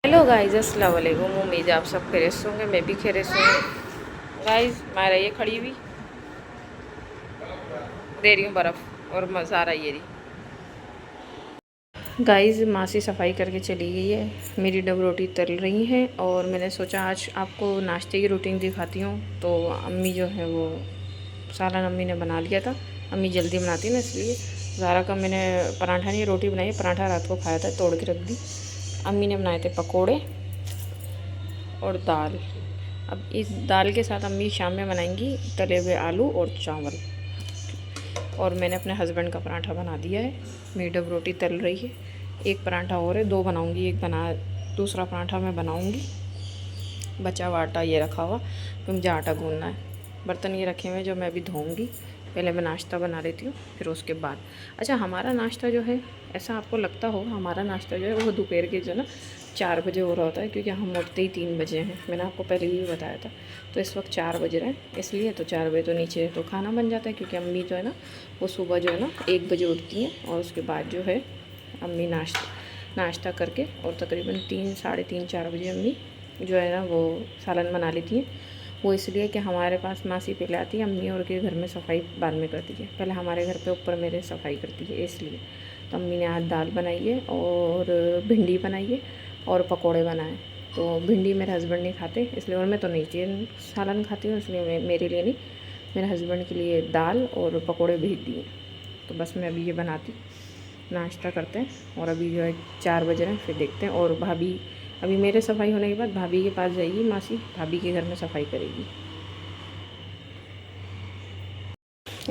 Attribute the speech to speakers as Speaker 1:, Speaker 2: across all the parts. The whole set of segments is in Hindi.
Speaker 1: हेलो गाइस, अस्सलाम वालेकुम। उम्मीद है आप सब खैरियत से होंगे। मैं भी खैरियत से हूँ। गाइस मायरा ये खड़ी हुई दे रही हूँ बर्फ़ और मज़ारा ये रही। गाइस मासी सफाई करके चली गई है, मेरी डब रोटी तल रही हैं और मैंने सोचा आज आपको नाश्ते की रूटीन दिखाती हूँ। तो अम्मी जो है वो सालन अम्मी ने बना लिया था। अम्मी जल्दी बनाती है ना, इसलिए ज़ारा का मैंने पराठा नहीं रोटी बनाई। पराठा रात को खाया था, तोड़ के रख दी। अम्मी ने बनाए थे पकोड़े और दाल। अब इस दाल के साथ अम्मी शाम में बनाएंगी तले हुए आलू और चावल। और मैंने अपने हस्बैंड का पराठा बना दिया है। मेरी डब रोटी तल रही है, एक पराठा और है, दो बनाऊंगी। दूसरा पराठा मैं बनाऊंगी। बचा हुआ आटा ये रखा हुआ, तो मुझे आटा गूंदना है। बर्तन ये रखे हुए हैं जो मैं अभी धोऊंगी। पहले मैं नाश्ता बना लेती हूँ, फिर उसके बाद। अच्छा, हमारा नाश्ता जो है, ऐसा आपको लगता हो, हमारा नाश्ता जो है वो दोपहर के जो ना 4 बजे हो रहा होता है, क्योंकि हम उठते ही 3 बजे हैं। मैंने आपको पहले भी बताया था। तो इस वक्त 4 बज रहे हैं, इसलिए तो 4 बजे तो नीचे तो खाना बन जाता है, क्योंकि अम्मी जो है ना वो सुबह जो है ना 1 बजे उठती हैं। और उसके बाद जो है अम्मी नाश्ता करके और तकरीबन 3 साढ़े 3 4 बजे अम्मी जो है ना वो सालन बना लेती हैं। वो इसलिए कि हमारे पास मासी पहले आती है, अम्मी और के घर में सफाई बाद में करती है। पहले हमारे घर पे ऊपर मेरे सफाई करती है, इसलिए। तो अम्मी ने आज दाल बनाई है और भिंडी बनाई है और पकोड़े बनाए। तो भिंडी मेरे हस्बैंड नहीं खाते, इसलिए। और मैं तो नहीं चिकन सालन खाती हूँ, इसलिए मेरे लिए नहीं, मेरे हस्बैंड के लिए दाल और पकोड़े भेज दिए। तो बस मैं अभी ये बनाती, नाश्ता करते हैं। और अभी जो है 4 बज रहे हैं, फिर देखते हैं। और भाभी अभी मेरे सफाई होने के बाद भाभी के पास जाएगी मासी, भाभी के घर में सफाई करेगी।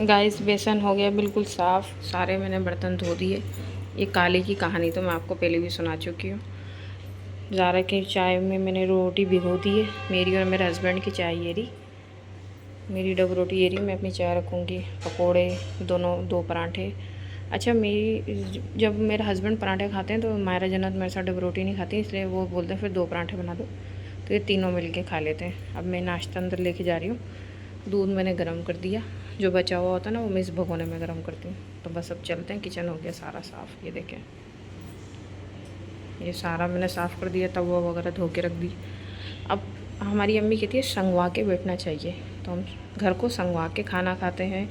Speaker 1: गाइस बेसन हो गया बिल्कुल साफ़, सारे मैंने बर्तन धो दिए। ये काले की कहानी तो मैं आपको पहले भी सुना चुकी हूँ। ज़ारा की चाय में मैंने रोटी भिगो दी है, मेरी और मेरे हस्बैंड की चाय ये रही। मेरी डब रोटी ये रही, मैं अपनी चाय रखूँगी। पकोड़े दोनों, 2 पराठे। अच्छा, जब मेरे हस्बैंड पराठे खाते हैं तो मायरा जन्नत मेरे साथ डब रोटी नहीं खाती, इसलिए वो बोलते हैं फिर 2 पराठे बना दो। तो ये तीनों मिल के खा लेते हैं। अब मैं नाश्ता अंदर लेके जा रही हूँ। दूध मैंने गर्म कर दिया, जो बचा हुआ होता है ना वो मैं इस भगोने में गर्म करती हूँ। तो बस अब चलते हैं। किचन हो गया सारा साफ़, ये देखें, ये सारा मैंने साफ़ कर दिया, तवा वगैरह धो के रख दी। अब हमारी अम्मी कहती है संगवा के बैठना चाहिए, तो हम घर को संगवा के खाना खाते हैं,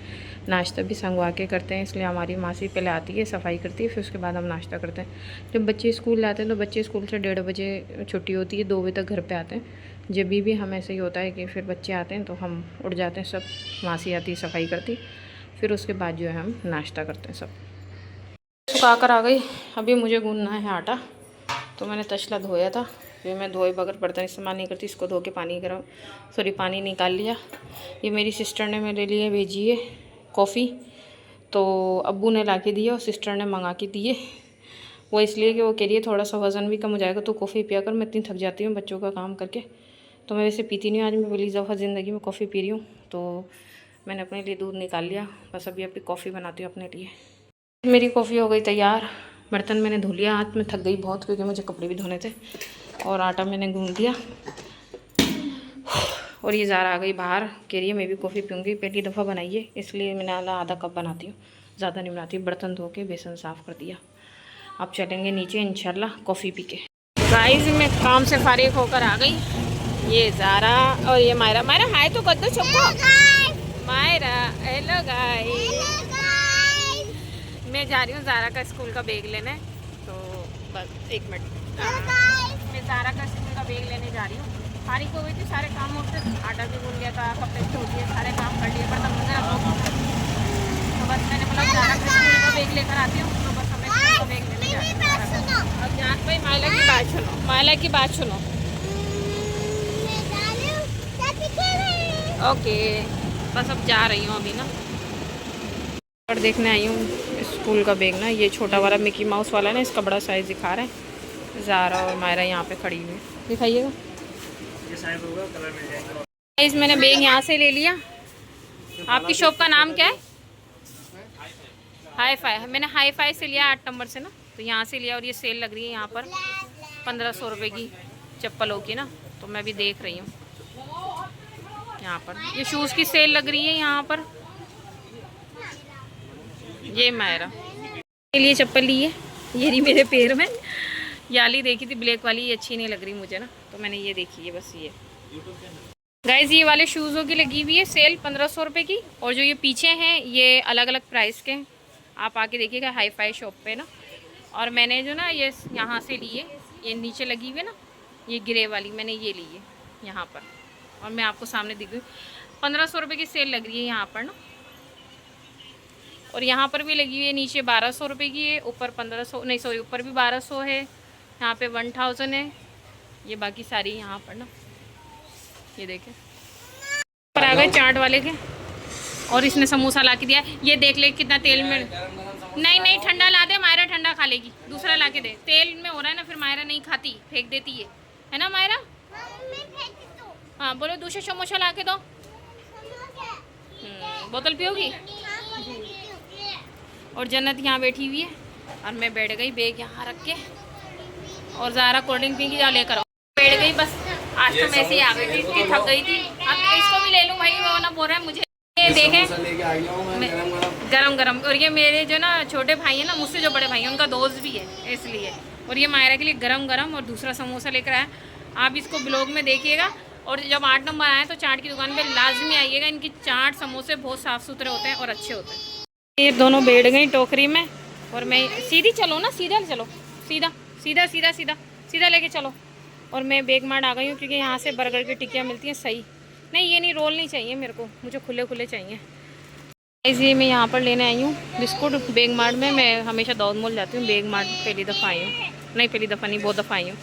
Speaker 1: नाश्ता भी संगवा के करते हैं। इसलिए हमारी मासी पहले आती है, सफाई करती है, फिर उसके बाद हम नाश्ता करते हैं। जब बच्चे स्कूल जाते हैं तो बच्चे स्कूल से 1:30 बजे छुट्टी होती है, 2 बजे तक घर पे आते हैं। जब भी हम ऐसे ही होता है कि फिर बच्चे आते हैं तो हम उठ जाते हैं सब। मासी आती, सफाई करती, फिर उसके बाद जो है हम नाश्ता करते हैं सब। सुखा कर आ गई, अभी मुझे गूंदना है आटा। तो मैंने तसला धोया था, फिर मैं धोए बगैर बर्तन इस्तेमाल नहीं करती, इसको धो के पानी निकाल लिया। ये मेरी सिस्टर ने मेरे लिए भेजी है कॉफ़ी, तो अब्बू ने ला के दिया और सिस्टर ने मंगा के दिए। वो इसलिए कि वो कह रही है थोड़ा सा वज़न भी कम हो जाएगा, तो कॉफ़ी पिया कर, मैं इतनी थक जाती हूँ बच्चों का काम करके। तो मैं वैसे पीती नहीं हूँ, आज मैं पहली दफ़ा ज़िंदगी में कॉफ़ी पी रही हूँ। तो मैंने अपने लिए दूध निकाल लिया, बस अभी कॉफ़ी बनाती हूँ अपने लिए। मेरी कॉफ़ी हो गई तैयार। बर्तन मैंने धो लिया, हाथ में थक गई बहुत, क्योंकि मुझे कपड़े भी धोने थे। और आटा मैंने गूंद दिया। और ये ज़ारा आ गई बाहर, कह रही है मैं भी कॉफ़ी पीऊँगी, पहली दफ़ा बनाइए, इसलिए मैंने आधा कप बनाती हूँ, ज़्यादा नहीं बनाती। बर्तन धो के बेसन साफ़ कर दिया। अब चलेंगे नीचे इंशाल्लाह कॉफ़ी पी के। गाइस मैं काम से फारिग होकर आ गई। ये ज़ारा और ये मायरा हाय तो कर दो सबको। Myra hello guys. मैं जा रही हूँ ज़ारा का स्कूल का बैग लेने, तो बस 1 मिनट। मैं ज़ारा का स्कूल का बैग लेने जा रही हूँ। फारिग हो गई थी, सारे काम उठते, आटा भी भून गया था, कपड़े धो दिए, सारे काम कर लिए, बर्तन धो गया। तो बस मैंने बोला ज़ारा का स्कूल का बैग लेकर आती हूँ, तो बस हमें स्कूल का बैग लेने जा रही हूँ। अब जान भाई मायला की बात सुनो, मायला की बात सुनो। ओके, बस अब जा रही हूँ अभी ना। और देखने आई हूँ स्कूल का बैग ना, ये छोटा वाला मिकी माउस वाला ना, इसका बड़ा साइज़ दिखा रहा है। ज़ारा और मायरा यहाँ पे खड़ी हुई, दिखाइएगा। ये साइज होगा, कलर मिल जाएगा। गाइस मैंने बैग यहाँ से ले लिया। आपकी शॉप का नाम क्या है? Hi fi. मैंने हाई फाई से लिया 8 नंबर से ना, तो यहाँ से लिया। और ये सेल लग रही है यहाँ पर 1500 रुपये की चप्पलों की ना, तो मैं भी देख रही हूँ यहाँ पर। ये शूज़ की सेल लग रही है यहाँ पर। ये मायरा के लिए चप्पल ली है, ये रही मेरे पैर में। ये वाली देखी थी ब्लैक वाली, ये अच्छी नहीं लग रही मुझे ना, तो मैंने ये देखी है बस ये। गाइज ये वाले शूज़ों की लगी हुई है सेल 1500 रुपये की, और जो ये पीछे हैं ये अलग अलग प्राइस के हैं, आप आके देखिएगा हाई फाई शॉप पे ना। और मैंने जो ना ये यहाँ से ली है, ये नीचे लगी हुई है ना, ये ग्रे वाली मैंने ये ली है यहाँ पर, और मैं आपको सामने दिख गई 1500 रुपये की सेल लग रही है यहाँ पर ना। और यहाँ पर भी लगी हुई है, नीचे 1200 रुपये की है, ऊपर 1500 नहीं सॉरी ऊपर भी 1200 है, यहाँ पे 1000 है, ये बाकी सारी यहाँ पर ना। ये देखें पर आ गए चाट वाले के, और इसने समोसा ला के दिया, ये देख ले कितना तेल में। नहीं नहीं ठंडा ला दे, मायरा ठंडा खा लेगी, दूसरा ला के दे, तेल में हो रहा है ना, फिर मायरा नहीं खाती, फेंक देती है ना मायरा। हाँ बोलो दूसरा समोसा ला के दो। बोतल पियोगी। और जन्नत यहाँ बैठी हुई है, और मैं बैठ गई बैग यहाँ रख के, और ज़ारा कोल्ड ड्रिंक पी के जा लेकर बैठ गई बस। आज तो मैं ऐसे ही आ गई थी, इतनी थक गई थी। अब इसको भी ले लूँ भाई, वो ना बोल रहा है मुझे। ये देखें गरम गरम, और ये मेरे जो ना छोटे भाई हैं ना, मुझसे जो बड़े भाई हैं, उनका दोस्त भी है इसलिए। और ये मायरा के लिए गरम गरम और दूसरा समोसा लेकर आया। आप इसको ब्लॉग में देखिएगा, और जब 8 नंबर आए तो चाट की दुकान पे लाजमी आइएगा। इनकी चाट समोसे बहुत साफ़ सुथरे होते हैं और अच्छे होते हैं। ये दोनों बैठ गई टोकरी में, और मैं सीधी चलो ना, सीधा चलो, सीधा सीधा सीधा सीधा सीधा लेके चलो। और मैं बेग मार्ट आ गई हूँ, क्योंकि यहाँ से बर्गर की टिक्कियाँ मिलती हैं सही। नहीं ये नहीं, रोल नहीं चाहिए मेरे को, मुझे खुले खुले चाहिए। इसलिए मैं यहाँ पर लेने आई हूँ बिस्कुट बेग मार्ट में। मैं हमेशा दौड़ मोल जाती हूँ, बेग मार्ट पहली दफ़ा आई हूँ, नहीं पहली दफ़ा नहीं बहुत दफ़ा आई हूँ।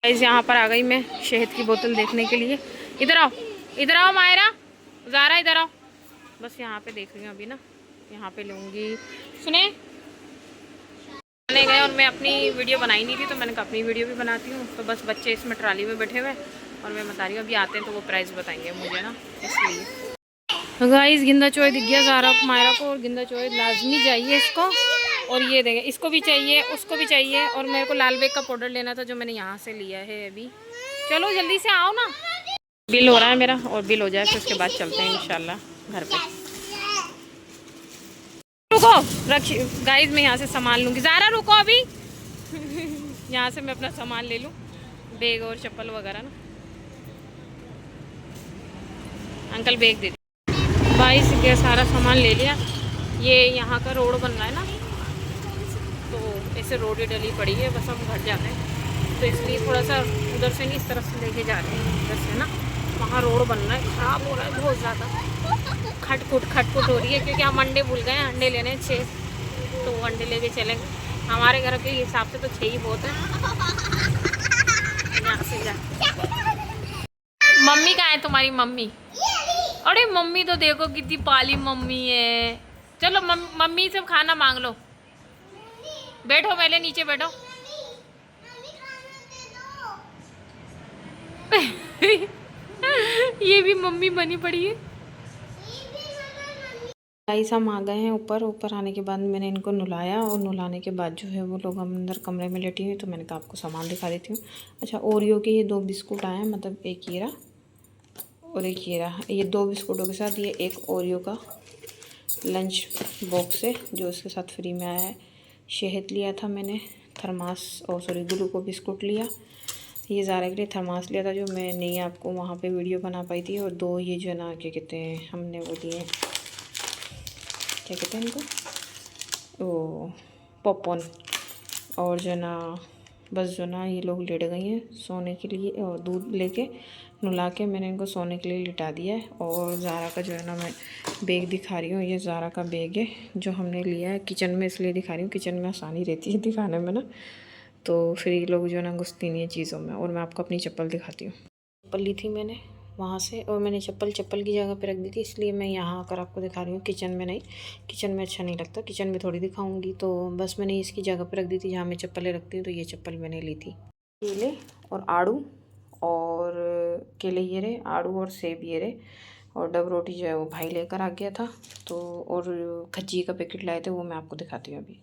Speaker 1: गाइस यहाँ पर आ गई मैं शहद की बोतल देखने के लिए। इधर आओ मायरा, ज़ारा इधर आओ। बस यहाँ पे देख रही हूँ अभी ना, यहाँ पे लूँगी। सुने गए, और मैं अपनी वीडियो बनाई नहीं थी, तो मैंने कहा अपनी वीडियो भी बनाती हूँ। तो बस बच्चे इसमें ट्राली में बैठे हुए, और मैं बता रही हूँ अभी आते हैं तो वो प्राइस बताएंगे मुझे ना, इसलिए। गाइस गिंदा चोय दिख गया ज़ारा मायरा को, और गिंदा चोय लाजमी चाहिए इसको। और ये देखें इसको भी चाहिए, उसको भी चाहिए, और मेरे को लाल बेग का पाउडर लेना था जो मैंने यहाँ से लिया है अभी। चलो जल्दी से आओ ना, बिल हो रहा है मेरा, और बिल हो जाए फिर उसके बाद चलते हैं इंशाल्लाह घर पे। रुको रखिए गाइस, मैं यहाँ से सामान लूँगी। ज़ारा रुको अभी यहाँ से मैं अपना सामान ले लूँ, बैग और चप्पल वगैरह ना। अंकल बैग दे दे भाई, से सारा सामान ले लिया। ये यहाँ का रोड बन रहा है ना, तो ऐसे रोड ही डली पड़ी है, बस हम घर जा रहे हैं, तो इसलिए थोड़ा सा उधर से नहीं इस तरफ से लेके जा रहे हैं, इधर से ना। वहाँ रोड बन रहा है, ख़राब हो रहा है बहुत ज़्यादा, खटपुट हो रही है, क्योंकि हम अंडे भूल गए हैं, अंडे लेने 6, तो अंडे लेके चलेंगे। हमारे घर के हिसाब से तो 6 ही बहुत है। यहाँ से जा। मम्मी कहाँ है तुम्हारी मम्मी? अरे मम्मी तो देखो कितनी पाली मम्मी है। चलो मम्मी से खाना मांग लो, बैठो पहले नीचे बैठो। ये भी मम्मी बनी पड़ी है। गाइस हम आ गए हैं ऊपर आने के बाद मैंने इनको नहलाया, और नहलाने के बाद जो है वो लोग हम अंदर कमरे में लेटी हुई, तो मैंने कहा आपको सामान दिखा देती हूँ। अच्छा ओरियो के ये 2 बिस्कुट आए हैं, मतलब एक ये रहा और एक ये रहा। ये 2 बिस्कुटों के साथ ये एक ओरियो का लंच बॉक्स है जो उसके साथ फ्री में आया है। शहद लिया था मैंने, थर्मास और सॉरी ग्लूको बिस्कुट लिया। ये ज़ारा के लिए थर्मास लिया था जो मैं नहीं आपको वहाँ पे वीडियो बना पाई थी। और 2 ये जो है ना क्या कहते हैं हमने वो लिए, क्या कहते हैं इनको, वो पॉपकॉर्न। और जो ना बस जो ना ये लोग लेट गई हैं सोने के लिए, और दूध लेके नहला के मैंने इनको सोने के लिए लिटा दिया है। और ज़ारा का जो है ना मैं बैग दिखा रही हूँ, ये ज़ारा का बैग है जो हमने लिया है किचन में, इसलिए दिखा रही हूँ, किचन में आसानी रहती है दिखाने में ना, तो फिर ये लोग जो है ना घुसती नहीं है चीज़ों में। और मैं आपको अपनी चप्पल दिखाती हूँ, चप्पल ली थी मैंने वहाँ से, और मैंने चप्पल की जगह पे रख दी थी, इसलिए मैं यहाँ आकर आपको दिखा रही हूँ। किचन में नहीं, किचन में अच्छा नहीं लगता, किचन में थोड़ी दिखाऊंगी, तो बस मैंने इसकी जगह पे रख दी थी जहाँ मैं चप्पलें रखती हूँ। तो ये चप्पल मैंने ली थी। केले और आड़ू, और केले ये रहे, आड़ू और सेब ये रहे, और डब रोटी जो है वो भाई लेकर आ गया था। तो और खज्जी का पैकेट लाए थे, वो मैं आपको दिखाती हूँ अभी।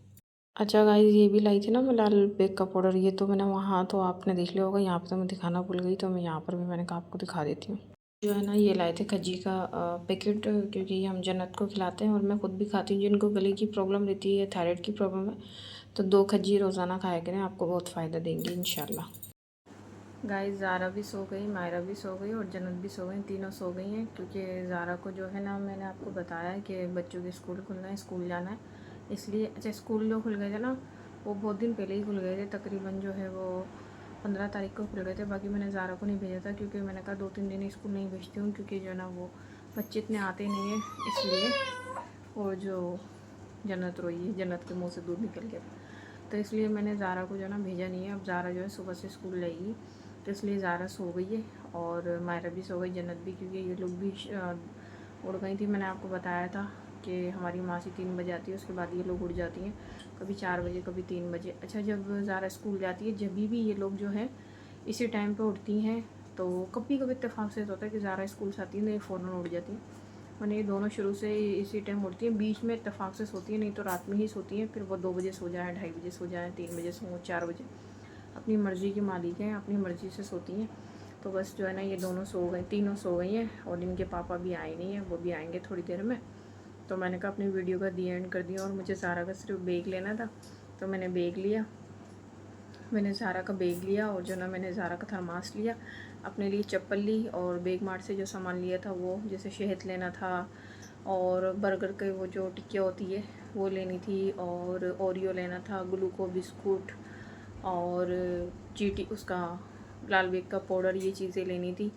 Speaker 1: अच्छा गाइस ये भी लाई थी ना मैं लाल बेग का पाउडर, ये तो मैंने वहाँ तो आपने देख लिया होगा, यहाँ पर तो मैं दिखाना भूल गई, तो मैं यहाँ पर भी मैंने कहा आपको दिखा देती हूँ। जो है ना ये लाए थे खज्जी का पैकेट, क्योंकि हम जन्नत को खिलाते हैं और मैं खुद भी खाती हूँ। जिनको गले की प्रॉब्लम रहती है, थायराइड की प्रॉब्लम है, तो 2 खज्जी रोज़ाना खाया करें, आपको बहुत फ़ायदा देंगे इंशाल्लाह। गाइस ज़ारा भी सो गई, मायरा भी सो गई और जन्नत भी सो गई, तीनों सो गई हैं। क्योंकि ज़ारा को जो है ना, मैंने आपको बताया है कि बच्चों के स्कूल खुलना है, स्कूल जाना है, इसलिए अच्छा स्कूल जो खुल गए थे ना वो बहुत दिन पहले ही खुल गए थे, तकरीबन जो है वो 15 तारीख को खुल गए थे। बाकी मैंने ज़ारा को नहीं भेजा था क्योंकि मैंने कहा 2-3 दिन स्कूल नहीं भेजती हूँ, क्योंकि जो है ना वो बच्चे इतने आते नहीं हैं इसलिए। और जो जन्नत रोई है, जन्नत के मुँह से दूध निकल गया, तो इसलिए मैंने ज़ारा को जो है ना भेजा नहीं है। अब ज़ारा जो है सुबह से स्कूल जाएगी, तो इसलिए ज़ारा सो गई है और मायरा भी सो गई, जन्नत भी, क्योंकि ये लोग भी उड़ गई थी। मैंने आपको बताया था कि हमारी मासी 3 बजे आती है, उसके बाद ये लोग उड़ जाती हैं, कभी 4 बजे कभी 3 बजे। अच्छा जब ज़ारा स्कूल जाती है जब भी ये लोग जो है इसी टाइम पे उठती हैं, तो कभी कभी इत्तेफाक से होता है कि ज़ारा स्कूल से आती है तो ये फ़ौरन उड़ जाती हैं। मैंने ये दोनों शुरू से इसी टाइम उठती हैं, बीच में इत्तेफाक से सोती हैं, नहीं तो रात में ही सोती हैं। फिर वो 2 बजे सो जाएँ, 2:30 बजे सो जाएँ, 3 बजे सो, 4 बजे, अपनी मर्ज़ी की मालिक हैं, अपनी मर्ज़ी से सोती हैं। तो बस जो है ना ये दोनों सो गए, तीनों सो गई हैं और इनके पापा भी आए नहीं हैं, वो भी आएंगे थोड़ी देर में। तो मैंने कहा अपनी वीडियो का दी एंड कर दिया। और मुझे ज़ारा का सिर्फ बैग लेना था, तो मैंने बैग लिया, मैंने ज़ारा का बैग लिया और जो ना मैंने ज़ारा का थर्मास लिया, अपने लिए चप्पल ली और बैग मार्ट से जो सामान लिया था वो, जैसे शहद लेना था और बर्गर के वो जो टिक्कियाँ होती है वो लेनी थी, और ओरियो लेना था, ग्लूको बिस्कुट और चीटी उसका लाल बेग का पाउडर, ये चीज़ें लेनी थी।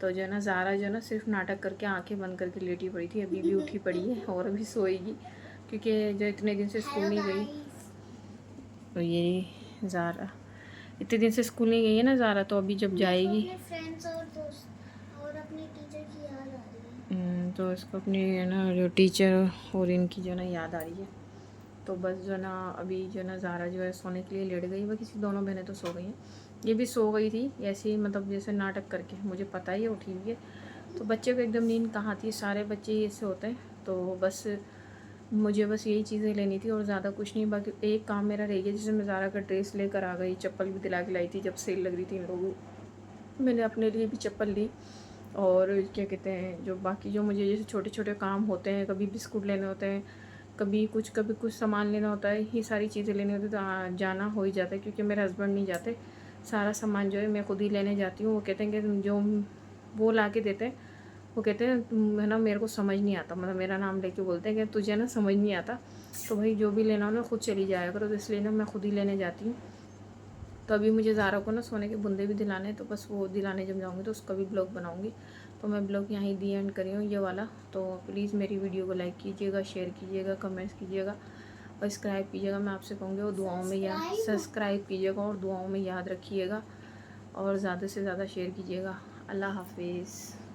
Speaker 1: तो जो है ना ज़ारा जो है ना सिर्फ नाटक करके आंखें बंद करके लेटी पड़ी थी, अभी भी उठी पड़ी है और अभी सोएगी, क्योंकि जो इतने दिन से स्कूल नहीं गई। तो ये ज़ारा इतने दिन से स्कूल नहीं गई है ना ज़ारा, तो अभी जब जाएगी
Speaker 2: अपने फ्रेंड्स और दोस्त और अपने टीचर की याद आ रही है।
Speaker 1: तो इसको अपनी है ना जो टीचर और इनकी जो है ना याद आ रही है। तो बस जो है ना अभी जो है ना ज़ारा जो है सोने के लिए लेट गई, बाकी किसी दोनों बहनें तो सो गई हैं, ये भी सो गई थी ऐसे ही, मतलब जैसे नाटक करके, मुझे पता ही है उठी हुई है। तो बच्चे को एकदम नींद कहाँ आती है, सारे बच्चे ही ऐसे होते हैं। तो बस मुझे बस यही चीज़ें लेनी थी और ज़्यादा कुछ नहीं। बाकी एक काम मेरा रह गया, जैसे मैं ज़ारा का ड्रेस लेकर आ गई, चप्पल भी दिला के लाई थी जब सेल लग रही थी इन लोगों, मैंने अपने लिए भी चप्पल ली। और क्या कहते हैं, जो बाकी जो मुझे जैसे छोटे छोटे काम होते हैं, कभी बिस्कुट लेने होते हैं, कभी कुछ सामान लेना होता है, ये सारी चीज़ें लेनी होती है, तो जाना हो ही जाता है, क्योंकि मेरे हस्बैंड नहीं जाते। सारा सामान जो है मैं खुद ही लेने जाती हूँ। वो कहते हैं कि जो वो ला के देते हैं, वो कहते हैं तुम है ना मेरे को समझ नहीं आता, मतलब मेरा नाम लेके बोलते हैं कि तुझे ना समझ नहीं आता, तो भाई जो भी लेना हो ना खुद चली जाया करो, तो इसलिए ना मैं खुद ही लेने जाती हूँ। तो अभी मुझे ज़ारा को ना सोने के बुंदे भी दिलाने हैं, तो बस वो दिलाने जब जाऊँगी तो उसका भी ब्लॉग बनाऊँगी। तो मैं ब्लॉग यहाँ ही दी एंड करी हूँ ये वाला। तो प्लीज़ मेरी वीडियो को लाइक कीजिएगा, शेयर कीजिएगा, कमेंट्स कीजिएगा और सब्सक्राइब कीजिएगा। मैं आपसे कहूँगी और दुआओं में याद सब्सक्राइब कीजिएगा और दुआओं में याद रखिएगा और ज़्यादा से ज़्यादा शेयर कीजिएगा। अल्लाह हाफिज़।